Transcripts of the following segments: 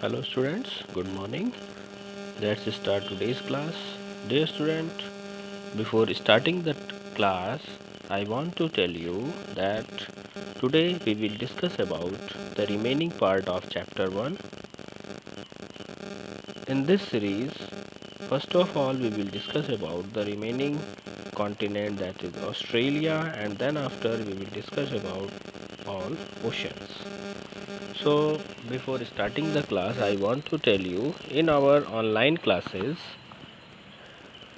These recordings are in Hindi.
Hello students, good morning. Let's start today's class. Dear student, before starting the class, I want to tell you that today we will discuss about the remaining part of chapter 1. In this series, first of all we will discuss about the remaining continent, that is Australia, and then after we will discuss about all oceans. So, before starting the class, I want to tell you in our online classes,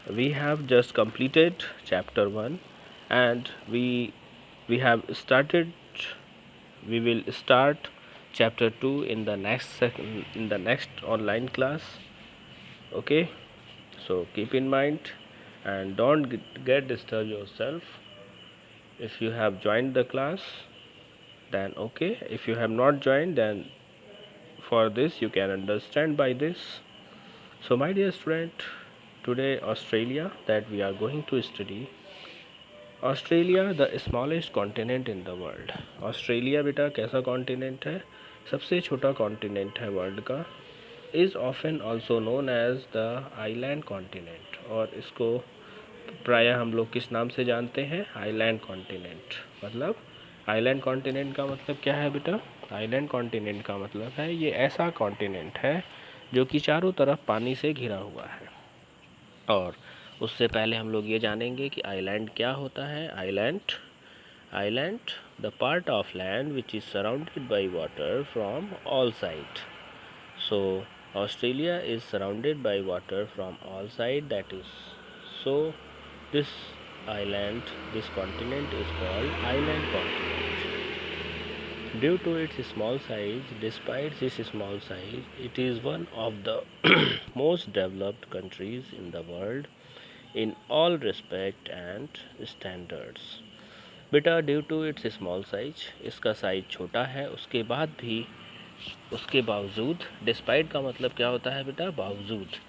we have just completed chapter 1 and we have started we will start chapter 2 in the next online class. Okay, so keep in mind and don't get disturbed yourself. If you have joined the class, then okay. If you have not joined, then for this you can understand by this. So my dear student, today Australia that we are going to study. Australia, the smallest continent in the world. Australia बेटा कैसा कॉन्टिनेंट है? सबसे छोटा कॉन्टिनेंट है वर्ल्ड का. Is often also known as the island continent. और इसको प्रायः हम लोग किस नाम से जानते हैं? Island continent. मतलब आइलैंड कॉन्टिनेंट का मतलब क्या है बेटा? आइलैंड कॉन्टिनेंट का मतलब है ये ऐसा कॉन्टिनेंट है जो कि चारों तरफ पानी से घिरा हुआ है. और उससे पहले हम लोग ये जानेंगे कि आइलैंड क्या होता है. Island the part of land which is surrounded by water from all side. So Australia is surrounded by water from all side, that is so this island, this continent is called island continent. Due to its small size, despite its small size, it is one of the most developed countries in the world in all respect and standards. बेटा due to its small size, इसका साइज छोटा है, उसके बावजूद, डिस्पाइट का मतलब क्या होता है बेटा? बावजूद.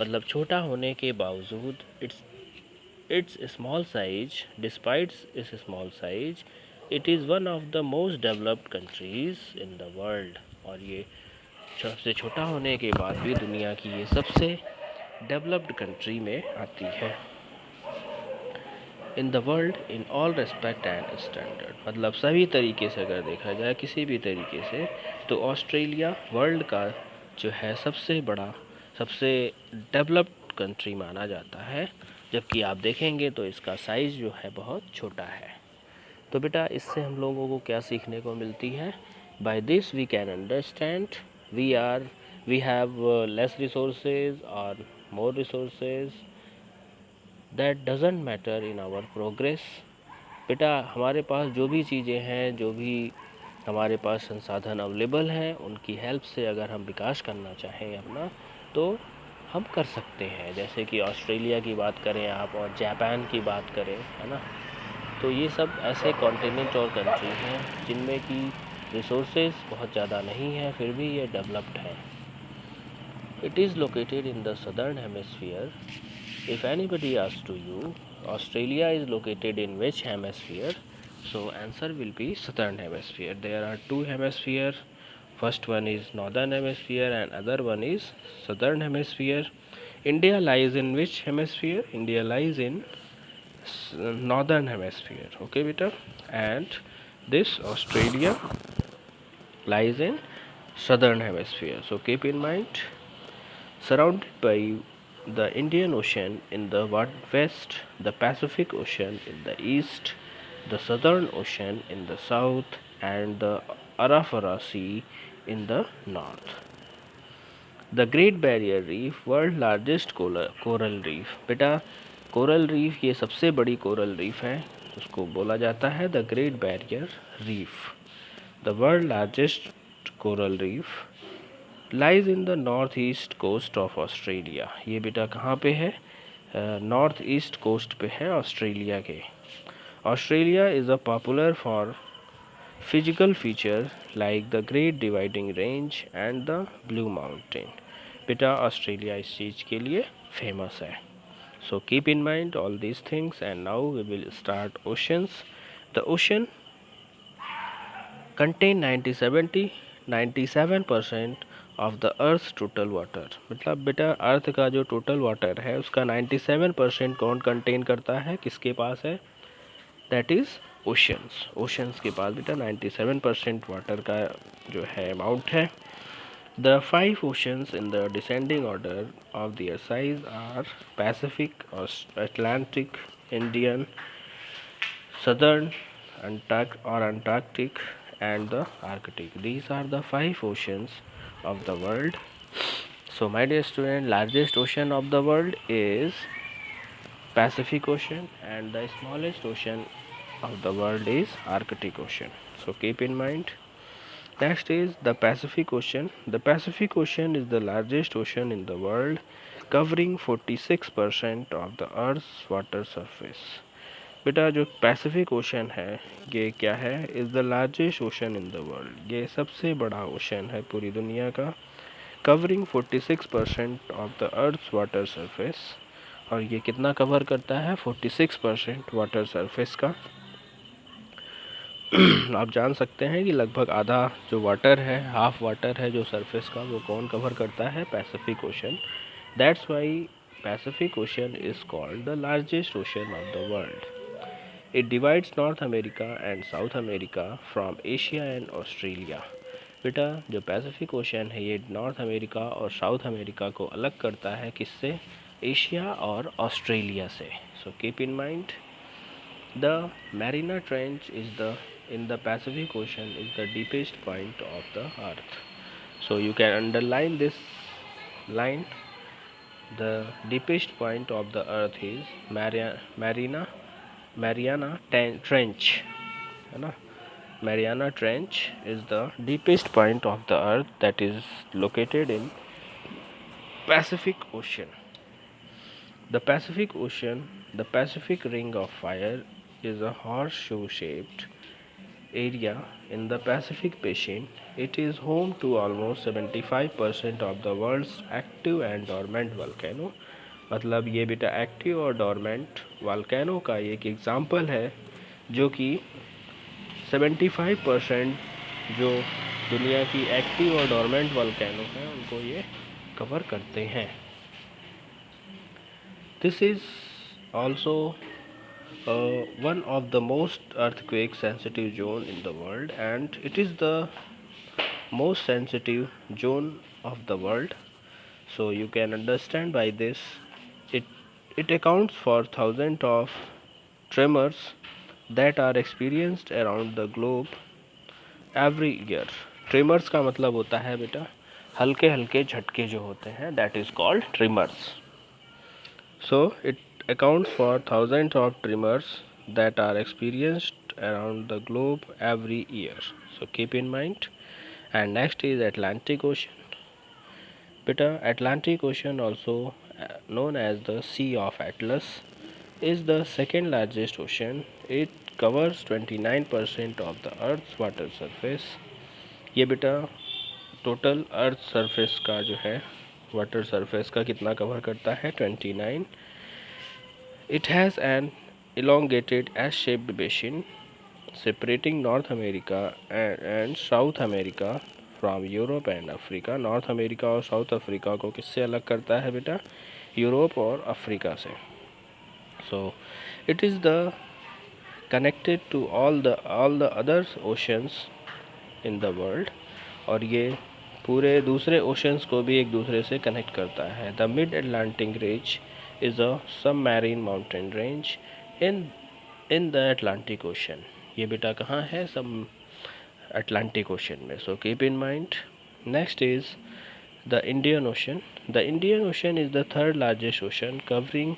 मतलब छोटा होने के बावजूद इट्स स्मॉल साइज, डिस्पाइट इस small size, it is one of the most developed countries in the world. और ये सबसे छोटा होने के बाद भी दुनिया की ये सबसे डेवलप्ड कंट्री में आती है. इन the world in all respect and standard. मतलब सभी तरीके से अगर देखा जाए, किसी भी तरीके से, तो ऑस्ट्रेलिया वर्ल्ड का जो है सबसे बड़ा, सबसे डेवलप्ड कंट्री माना जाता है. जबकि आप देखेंगे तो इसका साइज़ जो है बहुत छोटा है. तो बेटा इससे हम लोगों को क्या सीखने को मिलती है? By this we can understand we have less resources और more resources, that doesn't matter in our progress. बेटा हमारे पास जो भी चीज़ें हैं, जो भी हमारे पास संसाधन अवेलेबल हैं, उनकी हेल्प से अगर हम विकास करना चाहें अपना, तो हम कर सकते हैं. जैसे कि ऑस्ट्रेलिया की बात करें आप, और जापान की बात करें, है ना, तो ये सब ऐसे कॉन्टिनेंट और कंट्री हैं जिनमें कि रिसोर्सेज बहुत ज़्यादा नहीं है, फिर भी ये डेवलप्ड है. It is located in the southern hemisphere. If anybody asks to you, Australia is located in which hemisphere? So answer will be southern hemisphere. There are two hemisphere. First one is northern hemisphere and other one is southern hemisphere. India lies in which hemisphere? India lies in northern hemisphere. Okay, beta. And this Australia lies in southern hemisphere. So keep in mind, surrounded by the Indian Ocean in the west, the Pacific Ocean in the east, the Southern Ocean in the south, and the Arafura Sea in the north. The Great Barrier Reef, world largest coral reef. बेटा कोरल रीफ ये सबसे बड़ी कोरल रीफ है, उसको बोला जाता है the Great Barrier Reef. The world largest coral reef lies in the north east coast of Australia. ये बेटा कहाँ पे है? नॉर्थ ईस्ट कोस्ट पे है ऑस्ट्रेलिया के. Australia is a popular for physical feature like the Great Dividing Range and the Blue Mountain. बेटा ऑस्ट्रेलिया इस चीज़ के लिए फेमस है. So keep in mind all these things and now we will start oceans. The ocean contain 97% of the earth total water, मतलब बेटा अर्थ का जो टोटल वाटर है उसका 97% कौन कंटेन करता है, किसके पास है, दैट इज़ ओशंस। ओशंस के पास बेटा 97% वाटर का जो है अमाउंट है। The 5 oceans in the descending order of their size are Pacific, Atlantic, Indian, Southern Antarctic and the Arctic. These are the 5 oceans of the world. So my dear student, largest ocean of the world is Pacific Ocean and the smallest ocean of the world is Arctic Ocean. So keep in mind. Next is the Pacific Ocean. The Pacific Ocean is the largest ocean in the world, covering 46% of the Earth's water surface. बेटा जो पैसिफिक ओशन है ये क्या है, is the largest ocean in the world, ये सबसे बड़ा ओशन है पूरी दुनिया का, covering 46% of the earth's water surface, और ये कितना कवर करता है, 46% वाटर सरफेस का। आप जान सकते हैं कि लगभग आधा जो वाटर है, हाफ वाटर है जो सरफेस का, वो कौन कवर करता है, Pacific ocean. That's why Pacific ocean is called the largest ocean of the world. It divides North America and South America from Asia and Australia. बेटा जो पैसिफिक ओशन है ये नॉर्थ अमेरिका और साउथ अमेरिका को अलग करता है, किससे, एशिया और ऑस्ट्रेलिया से। सो keep in mind the Marina trench is the in the Pacific ocean is the deepest point of the earth. So you can underline this line, the deepest point of the earth is Mariana Trench, है ना, Mariana Trench is the deepest point of the earth that is located in Pacific Ocean. The Pacific Ocean, the Pacific Ring of Fire is a horseshoe-shaped area in the Pacific Basin. It is home to almost 75% of the world's active and dormant volcano. मतलब ये बेटा एक्टिव और डोरमेंट वाल्केनो का एक एग्जाम्पल है जो कि 75% जो दुनिया की एक्टिव और डोरमेंट वाल्केनो हैं उनको ये कवर करते हैं। This is also one of the most earthquake sensitive zone in the world, and it is the most sensitive zone of the world. So you can understand by this, it accounts for thousands of tremors that are experienced around the globe every year. Trimmers का मतलब होता है बेटा हल्के हल्के झटके जो होते हैं, that is called trimmers. So it accounts for thousands of tremors that are experienced around the globe every year. So keep in mind. And next is Atlantic Ocean. Beta Atlantic Ocean, also known as the Sea of Atlas, is the second largest ocean. It covers 29% of the Earth's water surface. ये बेटा टोटल अर्थ सरफेस का जो है वाटर सरफेस का कितना कवर करता है, 29. It has an elongated S-shaped basin separating North America and South America from Europe and Africa. North America और साउथ अफ्रीका को किससे अलग करता है बेटा, यूरोप और अफ्रीका से। So it is the connected to all the other oceans in the world, और ये पूरे दूसरे ओशंस को भी एक दूसरे से कनेक्ट करता है। The mid Atlantic range is a submarine mountain range in the Atlantic ocean. ये बेटा कहाँ है, सब अटलांटिक ओशन में। सो keep in mind. Next is the Indian ocean. The Indian ocean is the third largest ocean covering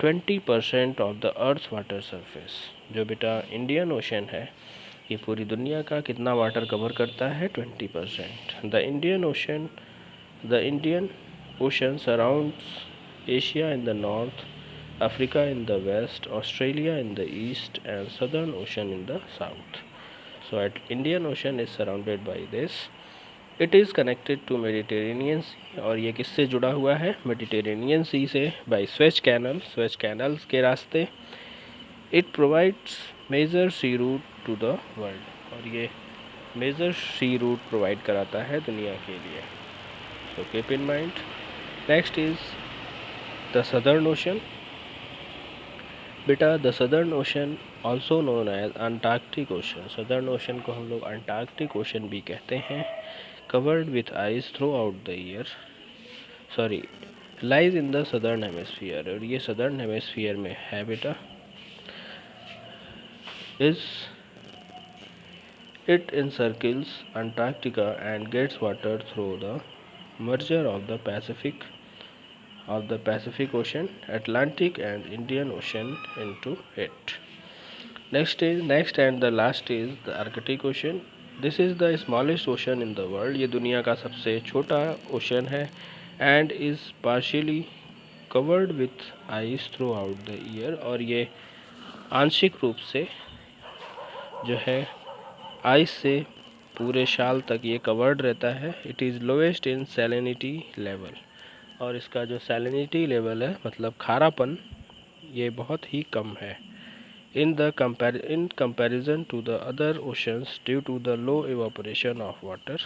20% of the earth water surface. जो बेटा इंडियन ओशन है ये पूरी दुनिया का कितना वाटर कवर करता है, 20%। The Indian Ocean surrounds Asia in the north, Africa in the west, Australia in the east and Southern Ocean in the south. So Indian Ocean is surrounded by this. It is connected to Mediterranean Sea, और ये किससे जुड़ा हुआ है, Mediterranean Sea से, by Suez Canal, Suez Canals के रास्ते। It provides major sea route to the world, और ये मेजर सी रूट प्रोवाइड कराता है दुनिया के लिए। So keep in mind. Next is the Southern Ocean. बेटा the Southern Ocean also known as Antarctic Ocean, Southern Ocean को हम लोग अंटार्कटिक ओशन भी कहते हैं, covered with ice throughout the year, sorry lies in the southern hemisphere, और ये सदर्न हेमिस्फीयर में है बेटा. Is it encircles Antarctica and gets water through the merger of the Pacific Ocean, Atlantic and Indian Ocean into it. Next and the last is the Arctic Ocean. This is the smallest ocean in the world. ये दुनिया का सबसे छोटा ओशन है and is partially covered with ice throughout the year, और ये आंशिक रूप से जो है आइस से पूरे साल तक ये कवर्ड रहता है. It is lowest in salinity level, और इसका जो सैलिनिटी लेवल है मतलब खारापन ये बहुत ही कम है in comparison to the other oceans due to the low evaporation of water,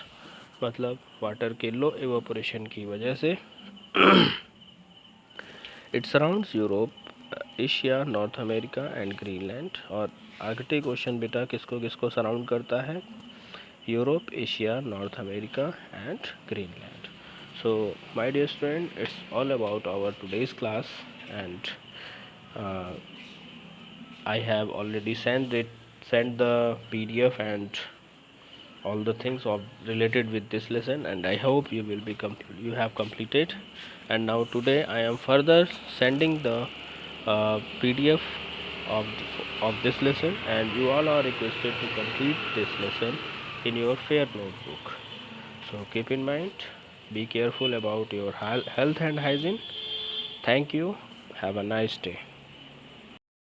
मतलब वाटर के लो evaporation की वजह से. It surrounds Europe, Asia, north America and Greenland, और आर्कटिक ओशन बेटा किसको किसको सराउंड करता है, Europe, Asia, north America and Greenland. So my dear student, it's all about our today's class, and I have already sent the PDF and all the things of related with this lesson, and I hope you will be you have completed. And now today I am further sending the PDF of this lesson, and you all are requested to complete this lesson in your fair notebook. So keep in mind, be careful about your health and hygiene. Thank you. Have a nice day.